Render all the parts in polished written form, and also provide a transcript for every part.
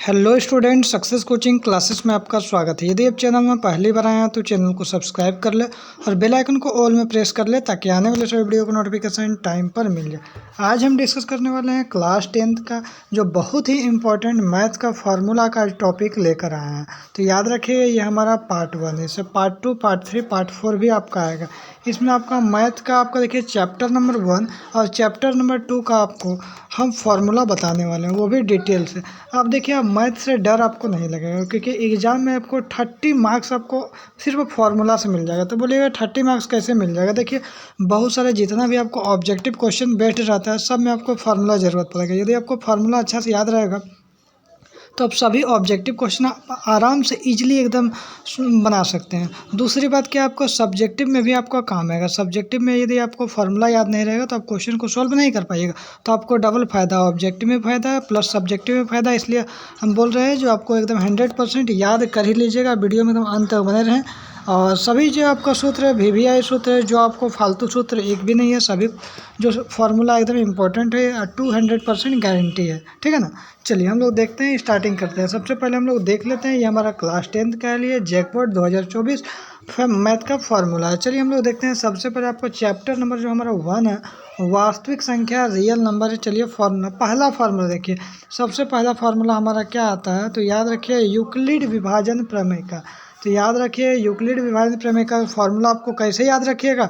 Hello student, success coaching classes में आपका स्वागत है। यदि आप चैनल में पहली बार आए हैं तो चैनल को सब्सक्राइब कर ले और बेल आइकन को ऑल में प्रेस कर ले ताकि आने वाले सभी वीडियो का नोटिफिकेशन टाइम पर मिल जाए। आज हम डिस्कस करने वाले हैं क्लास 10th का जो बहुत ही इंपॉर्टेंट मैथ का फार्मूला का टॉपिक लेकर आए हैं। तो याद रखिए, ये हमारा पार्ट 1 है। इससे पार्ट 2, पार्ट 3, पार्ट 4 भी आपका आएगा। इसमें आपका मैथ का आपका देखिए चैप्टर नंबर 1 और चैप्टर नंबर 2 का आपको हम फार्मूला बताने वाले हैं, वो भी डिटेल से। आप देखिए, आप मैथ से डर आपको नहीं लगेगा क्योंकि एग्ज़ाम में आपको 30 मार्क्स आपको सिर्फ फार्मूला से मिल जाएगा। तो बोलिएगा 30 मार्क्स कैसे मिल जाएगा? देखिए, बहुत सारे जितना भी आपको ऑब्जेक्टिव क्वेश्चन बेस्ड रहता है सब में आपको फार्मूला ज़रूरत पड़ेगा। यदि आपको फार्मूला अच्छा से याद रहेगा तो आप सभी ऑब्जेक्टिव क्वेश्चन आराम से इजीली एकदम बना सकते हैं। दूसरी बात क्या, आपको सब्जेक्टिव में भी आपका काम आएगा। सब्जेक्टिव में यदि आपको फार्मूला याद नहीं रहेगा तो आप क्वेश्चन को सॉल्व नहीं कर पाइएगा। तो आपको डबल फ़ायदा, ऑब्जेक्टिव में फ़ायदा है प्लस सब्जेक्टिव में फ़ायदा। इसलिए हम बोल रहे हैं जो आपको एकदम 100% याद कर ही लीजिएगा। वीडियो में एकदम अंत तक बने रहें। और सभी जो आपका सूत्र है VBI सूत्र है, जो आपको फालतू सूत्र एक भी नहीं है। सभी जो फार्मूला एकदम इम्पोर्टेंट है, 200% गारंटी है। ठीक है ना? चलिए हम लोग देखते हैं, स्टार्टिंग करते हैं। सबसे पहले हम लोग देख लेते हैं, ये हमारा क्लास 10th का लिए जैकपॉट 2024 मैथ का फार्मूला है। चलिए हम लोग देखते हैं। सबसे पहले आपको चैप्टर नंबर जो हमारा 1 है, वास्तविक संख्या रियल नंबर है। चलिए फार्मूला, पहला फार्मूला देखिए। सबसे पहला फार्मूला हमारा क्या आता है तो याद रखिए, यूक्लिड विभाजन प्रमेय का। तो याद रखिए, यूक्लिड विभाजन प्रमेय का फार्मूला आपको कैसे याद रखिएगा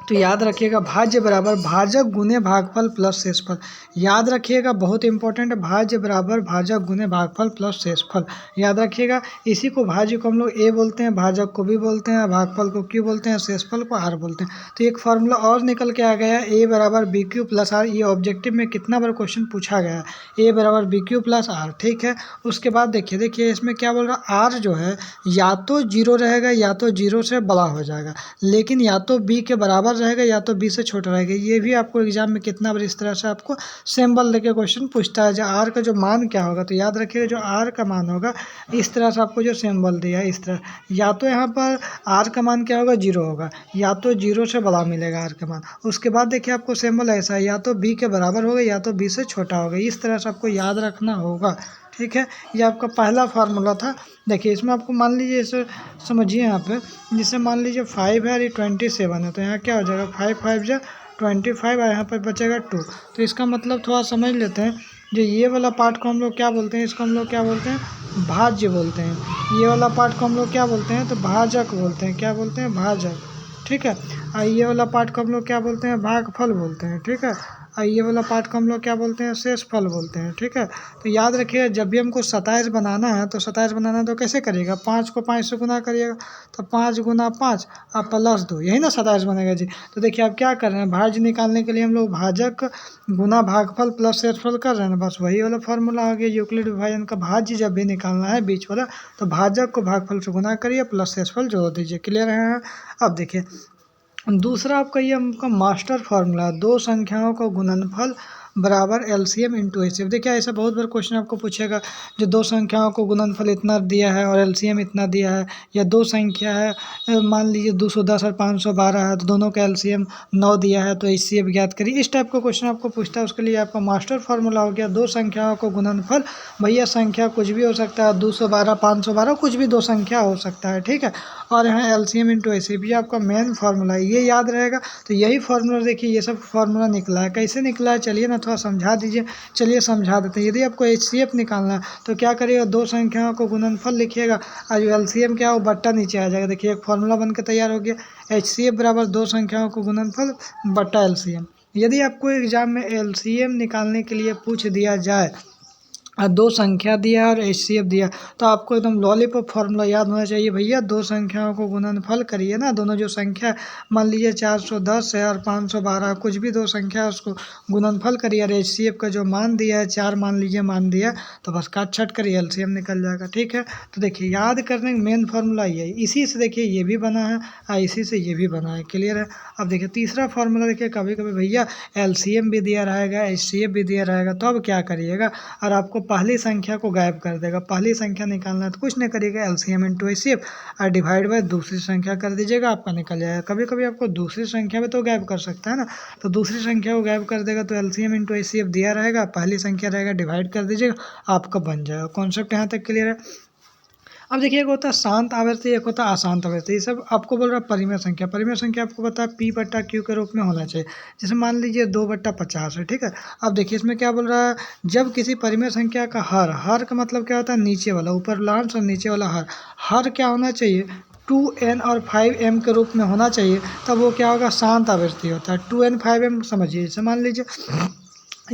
तो याद रखिएगा, भाज्य बराबर भाजक गुने भागफल प्लस शेषफल। याद रखिएगा, बहुत इंपॉर्टेंट है। भाज्य बराबर भाजक गुने भागफल प्लस शेषफल याद रखिएगा। इसी को भाज्य को हम लोग ए बोलते हैं, भाजक को बी बोलते हैं, भागफल को क्यू बोलते हैं, शेषफल को आर बोलते हैं। तो एक फार्मूला और निकल के आ गया है, ए बराबर बी क्यू प्लस आर। ये ऑब्जेक्टिव में कितना बार क्वेश्चन पूछा गया है, ए बराबर बी क्यू प्लस आर। ठीक है, उसके बाद देखिए इसमें क्या बोल रहा है, आर जो है या तो 0 रहेगा या तो 0 से बड़ा हो जाएगा, लेकिन या तो बी के बराबर रहेगा या तो बी से छोटा रहेगा। ये भी आपको एग्जाम में कितना बार इस तरह से आपको सिंबल देके क्वेश्चन पूछता है। जो आर का जो मान क्या होगा तो याद रखिएगा, जो आर का मान होगा इस तरह से आपको जो सिंबल दिया है इस तरह, या तो यहाँ पर आर का मान क्या होगा 0 होगा, या तो 0 से बड़ा मिलेगा आर का मान। उसके बाद देखिए आपको सिंबल ऐसा है, या तो बी के बराबर होगा या तो बी से छोटा होगा। इस तरह से आपको याद रखना होगा। ठीक है, ये आपका पहला फार्मूला था। देखिए इसमें आपको मान लीजिए, इसे समझिए यहाँ पे, जिसे मान लीजिए 5 है और ये 27 है, तो यहाँ क्या हो जाएगा 5 5 जा 25 और यहाँ पर बचेगा 2। तो इसका मतलब थोड़ा समझ लेते हैं, जो ये वाला पार्ट को हम लोग क्या बोलते हैं, इसको हम लोग क्या बोलते हैं, भाज्य बोलते हैं। ये वाला पार्ट को हम लोग क्या बोलते हैं तो भाजक बोलते हैं। क्या बोलते हैं, भाजक। ठीक है, और ये वाला पार्ट को हम लोग क्या बोलते हैं, भागफल बोलते हैं। ठीक है, और ये वाला पार्ट को हम लोग क्या बोलते हैं, शेषफल बोलते हैं। ठीक है, तो याद रखिए, जब भी हमको 27 बनाना है तो 27 बनाना है तो कैसे करिएगा, 5 को 5 से गुना करिएगा। तो 5 गुना 5 और प्लस 2, यही ना 27 बनेगा जी। तो देखिए आप क्या कर रहे हैं, भाज्य निकालने के लिए हम लोग भाजक गुना भागफल प्लस शेषफल कर रहे हैं। बस वही वाला फार्मूला आ गया यूक्लिड विभाजन का। भाज्य जब भी निकालना है बीच वाला, तो भाजक को भागफल से गुना करिए प्लस शेषफल जोड़ दीजिए। क्लियर है? अब देखिए दूसरा आपका ये हमका मास्टर फार्मूला, दो संख्याओं का गुणनफल बराबर LCM इंटू HCF। देखिए ऐसा बहुत बार क्वेश्चन आपको पूछेगा, जो दो संख्याओं को गुणनफल इतना दिया है और LCM इतना दिया है, या दो संख्या है मान लीजिए 210 और 512 है, तो दोनों का LCM 9 दिया है तो HCF ज्ञात करिए। इस टाइप का क्वेश्चन आपको पूछता है, उसके लिए आपका मास्टर फार्मूला हो गया दो संख्याओं को गुणनफल। भैया संख्या कुछ भी हो सकता है, 212 512 कुछ भी दो संख्या हो सकता है। ठीक है, और यहाँ LCM इंटू HCF ये आपका मेन फार्मूला है, ये याद रहेगा। तो यही फार्मूला देखिए, ये सब फार्मूला निकला है। कैसे निकला है चलिए ना थोड़ा समझा दीजिए। चलिए समझा देते हैं। यदि आपको HCF निकालना है तो क्या करिएगा, दो संख्याओं को गुणनफल लिखिएगा और जो LCM क्या हो बट्टा नीचे आ जाएगा। देखिए एक फार्मूला बन के तैयार हो गया, HCF बराबर दो संख्याओं को गुणनफल बट्टा LCM। यदि आपको एग्जाम में LCM निकालने के लिए पूछ दिया जाए, दो संख्या दिया और HCF दिया, तो आपको एकदम लॉलीपॉप फार्मूला याद होना चाहिए। भैया दो संख्याओं को गुणनफल करिए ना, दोनों जो संख्या मान लीजिए 410 है और 512, कुछ भी दो संख्या उसको गुणनफल करिए और HCF का जो मान दिया है 4 मान लीजिए मान दिया, तो बस काट छट करिए LCM निकल जाएगा। ठीक है, तो देखिए याद करने का मेन फार्मूला ये है। इसी से देखिए ये भी बना है और इसी से ये भी बना है। क्लियर है? अब देखिए तीसरा फार्मूला देखिए, कभी कभी भैया LCM भी दिया रहेगा HCF भी दिया रहेगा, तो अब क्या करिएगा, और आपको पहली संख्या को गायब कर देगा। पहली संख्या निकालना है तो कुछ नहीं करिएगा, एलसीएम इंटू एचसीएफ और डिवाइड बाय दूसरी संख्या कर दीजिएगा, आपका निकल जाएगा। कभी कभी आपको दूसरी संख्या में तो गायब कर सकता है ना, तो दूसरी संख्या को गायब कर देगा तो एलसीएम इंटू एचसीएफ दिया रहेगा, पहली संख्या रहेगा डिवाइड कर दीजिएगा, आपका बन जाएगा। कॉन्सेप्ट यहाँ तक क्लियर है। अब देखिए एक होता है शांत आवर्ती, एक होता है अशांत आवर्ती। ये सब आपको बोल रहा है परिमेय संख्या। परिमेय संख्या आपको पता है P/Q के रूप में होना चाहिए। जैसे मान लीजिए 2/50 है, ठीक है। अब देखिए इसमें क्या बोल रहा है, जब किसी परिमेय संख्या का हर का मतलब क्या होता है, नीचे वाला, ऊपर लांस और नीचे वाला हर क्या होना चाहिए, 2n और 5m के रूप में होना चाहिए, तब वो क्या होगा, शांत आवर्ती होता है। 2n 5m समझिए, जैसे मान लीजिए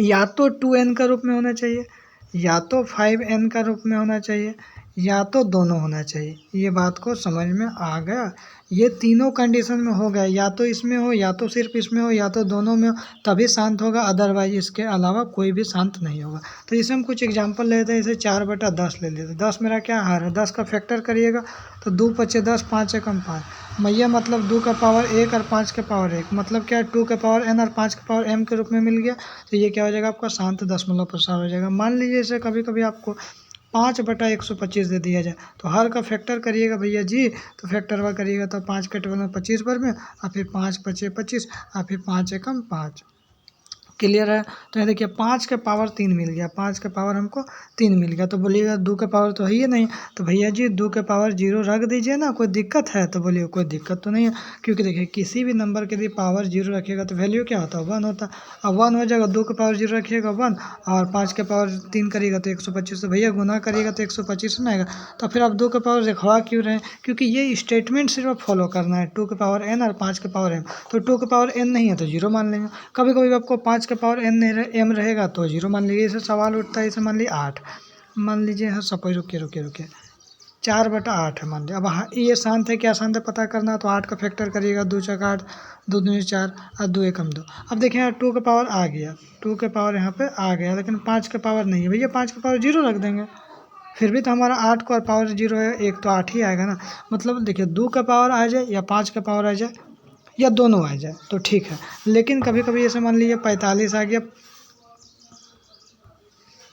या तो 2n का रूप में होना चाहिए, या तो 5n का रूप में होना चाहिए, या तो दोनों होना चाहिए। ये बात को समझ में आ गया। ये तीनों कंडीशन में हो गया, या तो इसमें हो, या तो सिर्फ इसमें हो, या तो दोनों में हो, तभी शांत होगा, अदरवाइज इसके अलावा कोई भी शांत नहीं होगा। तो इसे हम कुछ एग्जांपल लेते हैं। जैसे 4/10 ले लेते हैं। 10 मेरा क्या हार है, 10 का फैक्टर करिएगा तो 2×5 = 10, 5×1 = 5। मैया मतलब 2 का पावर 1 और 5 के पावर 1, मतलब क्या है 2 के पावर n और 5 के पावर m के रूप में मिल गया। तो ये क्या हो जाएगा, आपका शांत दशमलव प्रसार हो जाएगा। मान लीजिए जैसे कभी कभी आपको 5/125 दे दिया जाए, तो हर का फैक्टर करिएगा भैया जी, तो फैक्टर वा करिएगा तो 5 के टेबल में 25 बार में, और फिर 5×5 = 25, और फिर 5×1 = 5। क्लियर है। तो ये देखिए 5 के पावर 3 मिल गया, 5 के पावर हमको 3 मिल गया। तो बोलिएगा 2 के पावर तो है ही नहीं, तो भैया जी 2 के पावर 0 रख दीजिए ना, कोई दिक्कत है, तो बोलिए कोई दिक्कत तो नहीं है, क्योंकि देखिए किसी भी नंबर के यदि पावर 0 रखिएगा तो वैल्यू क्या होता है, 1 होता है। अब 1 हो जाएगा, 2 के पावर 0 रखिएगा 1, और 5 के पावर 3 करिएगा तो 125, तो भैया गुना करिएगा तो 125 ना आएगा। तो फिर आप 2 के पावर दिखवा क्यों रहे हैं, क्योंकि ये स्टेटमेंट सिर्फ फॉलो करना है, 2 के पावर n और 5 के पावर m। तो 2 के पावर n नहीं है तो 0 मान लेंगे। कभी कभी आपको 5 के पावर n m रहेगा तो 0 मान लीजिए। इसे सवाल उठता है, इसे मान लीजिए 8 मान लीजिए, हाँ सपोज, रुकिए 4/8 है मान लीजिए। अब हाँ ये शांत है क्या शांत है पता करना, तो 8 का फैक्टर करिएगा, 2×4 = 8, 2×2 = 4 और 2×1 = 2। अब देखिए यहाँ 2 का पावर आ गया, 2 के पावर यहाँ पे आ गया, लेकिन 5 के पावर नहीं है। भैया 5 के पावर 0 रख देंगे, फिर भी तो हमारा 8 का पावर 0 है, एक तो 8 ही आएगा ना। मतलब देखिए 2 का पावर आ जाए या 5 का पावर आ जाए या दोनों आ जाए तो ठीक है। लेकिन कभी कभी जैसे मान लीजिए 45 आ गया,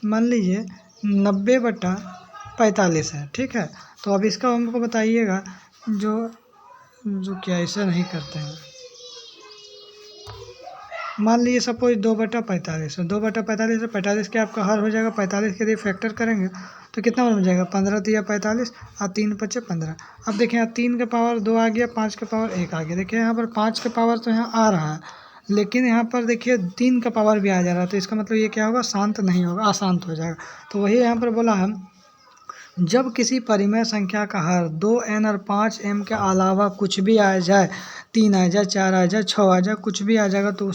मान लीजिए 90/45 है, ठीक है। तो अब इसका हमको बताइएगा, जो क्या ऐसा नहीं करते हैं। मान लीजिए सपोज 2/45 है, 2/45 है, 45 के आपका हर हो जाएगा, 45 के यदि फैक्टर करेंगे तो कितना बन जाएगा, 15 दिया 45 और 3×5 = 15। अब देखिए यहाँ 3 के पावर 2 आ गया, 5 के पावर 1 आ गया। देखिए यहाँ पर 5 के पावर तो यहाँ आ रहा है, लेकिन यहाँ पर देखिए 3 का पावर भी आ जा रहा है, तो इसका मतलब ये क्या होगा, शांत नहीं होगा, अशांत हो जाएगा। तो वही यहाँ पर बोला है, जब किसी परिमेय संख्या का हर 2n और 5m के अलावा कुछ भी आ जाए, 3 आ जाए, 4 आ जाए, 6 आ जाए, कुछ भी आ जाएगा, तो वो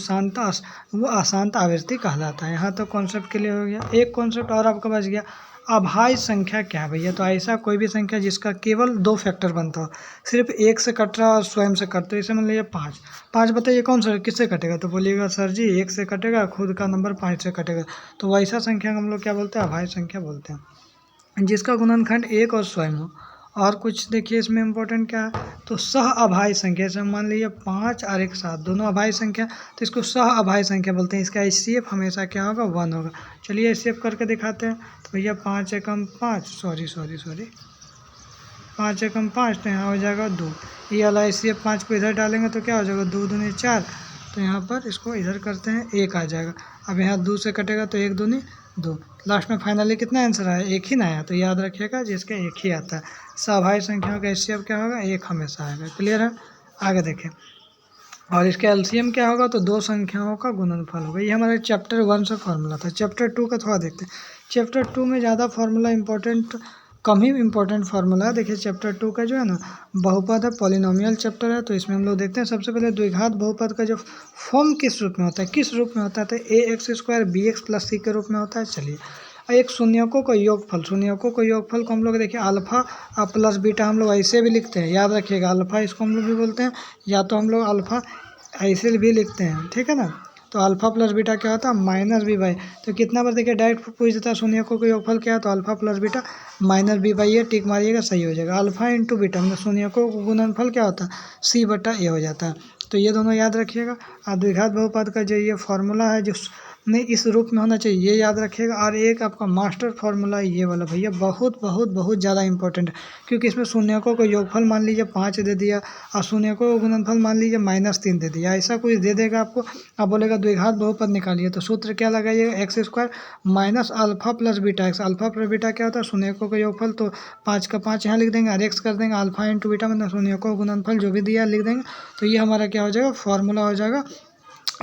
अशांत आवर्ती कहलाता है। यहाँ तो कॉन्सेप्ट क्लियर हो गया। एक कॉन्सेप्ट और आपका बच गया, अभाज्य संख्या क्या है भैया, तो ऐसा कोई भी संख्या जिसका केवल 2 फैक्टर बनता हो, सिर्फ 1 से कट रहा है और स्वयं से कटता है। इसे मान लीजिए 5 बताइए कौन सा किससे कटेगा, तो बोलिएगा सर जी 1 से कटेगा, खुद का नंबर 5 से कटेगा। तो वैसा संख्या हम लोग क्या बोलते हैं, अभाज्य संख्या बोलते हैं, जिसका गुणनखंड 1 और स्वयं हो। और कुछ देखिए इसमें इम्पोर्टेंट क्या है, तो सह अभाज्य संख्या, जैसे मान लीजिए 5 और 1 7 दोनों अभाज्य संख्या, तो इसको सह अभाज्य संख्या बोलते हैं। इसका एचसीएफ हमेशा क्या होगा, 1 होगा। चलिए एचसीएफ करके दिखाते हैं। तो भैया 5×1 = 5, सॉरी 5×1 = 5, तो यहाँ हो जाएगा 2। ये वाला एचसीएफ 5 को इधर डालेंगे तो क्या हो जाएगा, 2×2 = 4, तो यहाँ पर इसको इधर करते हैं, 1 आ जाएगा। अब यहाँ 2 से कटेगा तो 1×2 = 2, लास्ट में फाइनली कितना आंसर आया, 1 ही ना आया। तो याद रखिएगा जिसका 1 ही आता है, सभाज्य संख्याओं का एचसीएफ क्या होगा, 1 हमेशा आएगा। क्लियर है। आगे देखें, और इसका एलसीएम क्या होगा, तो 2 संख्याओं का गुणनफल होगा। ये हमारे चैप्टर 1 से फॉर्मूला था। चैप्टर 2 का थोड़ा देखते हैं। चैप्टर 2 में ज़्यादा फार्मूला कम ही इम्पोर्टेंट फार्मूला है। देखिए चैप्टर 2 का जो है ना, बहुपद है, पॉलिनोमियल चैप्टर है। तो इसमें हम लोग देखते हैं सबसे पहले द्विघात बहुपद का जो फॉर्म किस रूप में होता है, तो ax² bx + c के रूप में होता है। चलिए, एक शून्यकों का योगफल को हम लोग देखिए अल्फा प्लस बीटा हम लोग ऐसे भी लिखते हैं, याद रखिएगा। अल्फा इसको हम लोग भी बोलते हैं, या तो हम लोग अल्फा ऐसे भी लिखते हैं, ठीक है ना। तो अल्फा प्लस बीटा क्या होता है, -b/। तो कितना बार देखिए डायरेक्ट पूछ देता है शून्यकों का योगफल क्या है, तो अल्फा प्लस बीटा -b/a, टिक मारिएगा, सही हो जाएगा। अल्फा इंटू बीटा मतलब शून्यकों का गुणनफल क्या होता है, c/a हो जाता है। तो ये दोनों याद रखिएगा। और द्विघात बहुपद का जो ये फार्मूला है, जो नहीं इस रूप में होना चाहिए, ये याद रखिएगा। और एक आपका मास्टर फार्मूला ये वाला भैया बहुत बहुत बहुत ज़्यादा इंपॉर्टेंट है, क्योंकि इसमें शून्यकों को योगफल मान लीजिए 5 दे दिया और शून्यकों को गुणनफल मान लीजिए -3 दे दिया, ऐसा कुछ दे देगा आपको। आप बोलेगा द्विघात बहुपद निकालिए, तो सूत्र क्या लगाइएगा, x square minus alpha plus beta x. Alpha plus beta क्या होता है, शून्यकों का योगफल, तो 5 का 5 यहाँ लिख देंगे और एक्स कर देंगे अल्फा इंटू बीटा, मतलब शून्यकों का गुणनफल जो भी दिया लिख देंगे। तो ये हमारा क्या हो जाएगा, फार्मूला हो जाएगा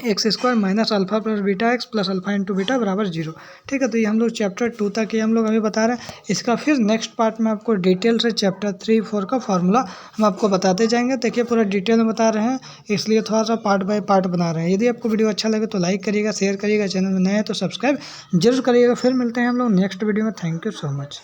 x square minus alpha plus beta x plus alpha into beta बराबर 0। ठीक है, तो ये हम लोग चैप्टर 2 तक ये हम लोग अभी बता रहे हैं। इसका फिर नेक्स्ट पार्ट में आपको डिटेल से चैप्टर 3, 4 का फार्मूला हम आपको बताते जाएंगे। देखिए पूरा डिटेल में बता रहे हैं, इसलिए थोड़ा सा पार्ट बाय पार्ट बना रहे हैं। यदि आपको वीडियो अच्छा लगे तो लाइक करिएगा, शेयर करिएगा, चैनल में नए हैं तो सब्सक्राइब जरूर करिएगा। फिर मिलते हैं हम लोग नेक्स्ट वीडियो में। Thank you so much.